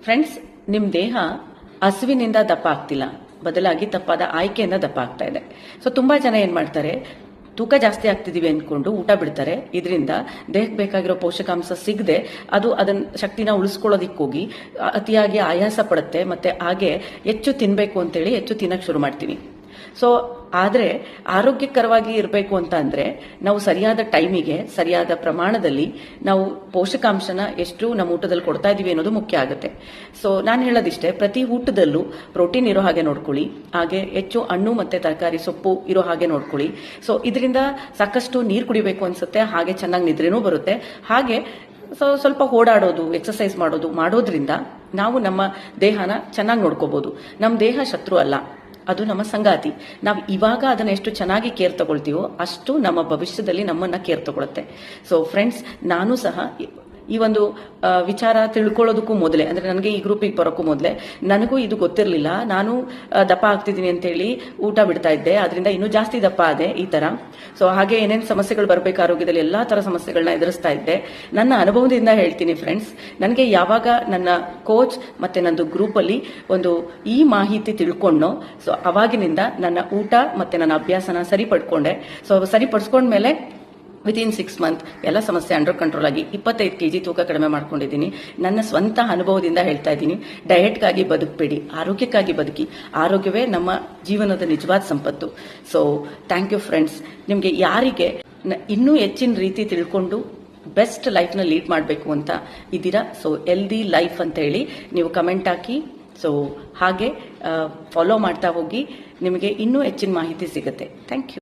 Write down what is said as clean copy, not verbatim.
Friends, ನಿಮ್ಮ ದೇಹ ಹಸುವಿನಿಂದ ದಪ್ಪ ಆಗ್ತಿಲ್ಲ, ಬದಲಾಗಿ ತಪ್ಪಾದ ಆಯ್ಕೆಯಿಂದ ದಪ್ಪ ಆಗ್ತಾ ಇದೆ. ಸೊ ತುಂಬಾ ಜನ ಏನ್ ಮಾಡ್ತಾರೆ, ತೂಕ ಜಾಸ್ತಿ ಆಗ್ತಿದೀವಿ ಅಂದ್ಕೊಂಡು ಊಟ ಬಿಡ್ತಾರೆ. ಇದರಿಂದ ದೇಹಕ್ಕೆ ಬೇಕಾಗಿರೋ ಪೋಷಕಾಂಶ ಸಿಗದೆ ಅದನ್ನ ಶಕ್ತಿನ ಉಳಿಸ್ಕೊಳ್ಳೋದಿಕ್ಕೆ ಹೋಗಿ ಅತಿಯಾಗಿ ಆಯಾಸ ಪಡುತ್ತೆ. ಮತ್ತೆ ಹಾಗೆ ಹೆಚ್ಚು ತಿನ್ಬೇಕು ಅಂತೇಳಿ ಹೆಚ್ಚು ತಿನ್ನಕ್ ಶುರು ಮಾಡ್ತೀವಿ. ಸೊ ಆದರೆ ಆರೋಗ್ಯಕರವಾಗಿ ಇರಬೇಕು ಅಂತ ಅಂದ್ರೆ ನಾವು ಸರಿಯಾದ ಟೈಮಿಗೆ ಸರಿಯಾದ ಪ್ರಮಾಣದಲ್ಲಿ ನಾವು ಪೋಷಕಾಂಶನ ಎಷ್ಟು ನಮ್ಮ ಊಟದಲ್ಲಿ ಕೊಡ್ತಾ ಇದೀವಿ ಅನ್ನೋದು ಮುಖ್ಯ ಆಗುತ್ತೆ. ಸೊ ನಾನು ಹೇಳೋದಿಷ್ಟೇ, ಪ್ರತಿ ಊಟದಲ್ಲೂ ಪ್ರೋಟೀನ್ ಇರೋ ಹಾಗೆ ನೋಡ್ಕೊಳ್ಳಿ, ಹಾಗೆ ಹೆಚ್ಚು ಹಣ್ಣು ಮತ್ತೆ ತರಕಾರಿ ಸೊಪ್ಪು ಇರೋ ಹಾಗೆ ನೋಡ್ಕೊಳ್ಳಿ. ಸೊ ಇದರಿಂದ ಸಾಕಷ್ಟು ನೀರು ಕುಡಿಬೇಕು ಅನ್ಸುತ್ತೆ, ಹಾಗೆ ಚೆನ್ನಾಗಿ ನಿದ್ರೆನೂ ಬರುತ್ತೆ. ಹಾಗೆ ಸ್ವಲ್ಪ ಓಡಾಡೋದು, ಎಕ್ಸರ್ಸೈಸ್ ಮಾಡೋದ್ರಿಂದ ನಾವು ನಮ್ಮ ದೇಹನ ಚೆನ್ನಾಗಿ ನೋಡ್ಕೋಬಹುದು. ನಮ್ಮ ದೇಹ ಶತ್ರು ಅಲ್ಲ, ಅದು ನಮ್ಮ ಸಂಗಾತಿ. ನಾವು ಇವಾಗ ಅದನ್ನ ಎಷ್ಟು ಚೆನ್ನಾಗಿ ಕೇರ್ ತಗೊಳ್ತೀವೋ ಅಷ್ಟು ನಮ್ಮ ಭವಿಷ್ಯದಲ್ಲಿ ನಮ್ಮನ್ನ ಕೇರ್ ತಗೊಳುತ್ತೆ. ಸೊ ಫ್ರೆಂಡ್ಸ್, ನಾನು ಸಹ ಈ ಒಂದು ವಿಚಾರ ತಿಳ್ಕೊಳ್ಳೋದಕ್ಕೂ ಮೊದಲೇ, ಅಂದ್ರೆ ನನಗೆ ಈ ಗ್ರೂಪಿಗೆ ಬರೋಕ್ಕೂ ಮೊದಲೇ ನನಗೂ ಇದು ಗೊತ್ತಿರಲಿಲ್ಲ. ನಾನು ದಪ್ಪ ಆಗ್ತಿದ್ದೀನಿ ಅಂತೇಳಿ ಊಟ ಬಿಡ್ತಾ ಇದ್ದೆ, ಅದರಿಂದ ಇನ್ನೂ ಜಾಸ್ತಿ ದಪ್ಪ ಆದೆ ಈ ತರ. ಸೊ ಹಾಗೆ ಏನೇನು ಸಮಸ್ಯೆಗಳು ಬರಬೇಕು ಆರೋಗ್ಯದಲ್ಲಿ, ಎಲ್ಲಾ ತರ ಸಮಸ್ಯೆಗಳನ್ನ ಎದುರಿಸ್ತಾ ಇದ್ದೆ. ನನ್ನ ಅನುಭವದಿಂದ ಹೇಳ್ತೀನಿ ಫ್ರೆಂಡ್ಸ್, ನನಗೆ ಯಾವಾಗ ನನ್ನ ಕೋಚ್ ಮತ್ತೆ ನಂದು ಗ್ರೂಪ್ ಅಲ್ಲಿ ಈ ಮಾಹಿತಿ ತಿಳ್ಕೊಂಡೋ, ಸೊ ಅವಾಗಿನಿಂದ ನನ್ನ ಊಟ ಮತ್ತೆ ನನ್ನ ಅಭ್ಯಾಸನ ಸರಿಪಡ್ಕೊಂಡೆ. ಸೊ ಸರಿಪಡಿಸ್ಕೊಂಡ್ಮೇಲೆ ವಿತಿನ್ 6 ಮಂತ್ ಎಲ್ಲ ಸಮಸ್ಯೆ ಅಂಡರ್ ಕಂಟ್ರೋಲ್ ಆಗಿ 25 kg ತೂಕ ಕಡಿಮೆ ಮಾಡ್ಕೊಂಡಿದ್ದೀನಿ. ನನ್ನ ಸ್ವಂತ ಅನುಭವದಿಂದ ಹೇಳ್ತಾ ಇದ್ದೀನಿ. ಡಯಟ್ಗಾಗಿ ಬದುಕಬೇಡಿ, ಆರೋಗ್ಯಕ್ಕಾಗಿ ಬದುಕಿ. ಆರೋಗ್ಯವೇ ನಮ್ಮ ಜೀವನದ ನಿಜವಾದ ಸಂಪತ್ತು. So thank you friends. ನಿಮಗೆ ಯಾರಿಗೆ ಇನ್ನೂ ಹೆಚ್ಚಿನ ರೀತಿ ತಿಳ್ಕೊಂಡು ಬೆಸ್ಟ್ ಲೈಫ್ನ ಲೀಡ್ ಮಾಡಬೇಕು ಅಂತ ಇದ್ದೀರಾ, ಸೊ ಹೆಲ್ದಿ ಲೈಫ್ ಅಂತ ಹೇಳಿ ನೀವು ಕಮೆಂಟ್ ಹಾಕಿ. ಸೊ ಹಾಗೆ ಫಾಲೋ ಮಾಡ್ತಾ ಹೋಗಿ, ನಿಮಗೆ ಇನ್ನೂ ಹೆಚ್ಚಿನ ಮಾಹಿತಿ ಸಿಗುತ್ತೆ. Thank you.